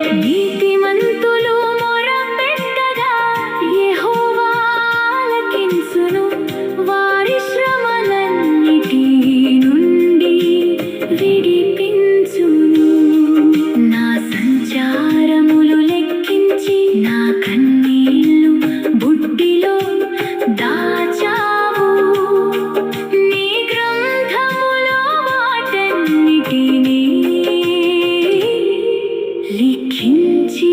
నీతిమంతులు మొరపెట్టగా యెహోవా ఆలకించును. వారి శ్రమలన్నిటి నుండి విడిపించును. నా సంచారములు లెక్కించి నా కన్నీళ్లు బుడ్డిలో దాచావు. నీ గ్రంథములో వాటన్నిటినీ లిఖించి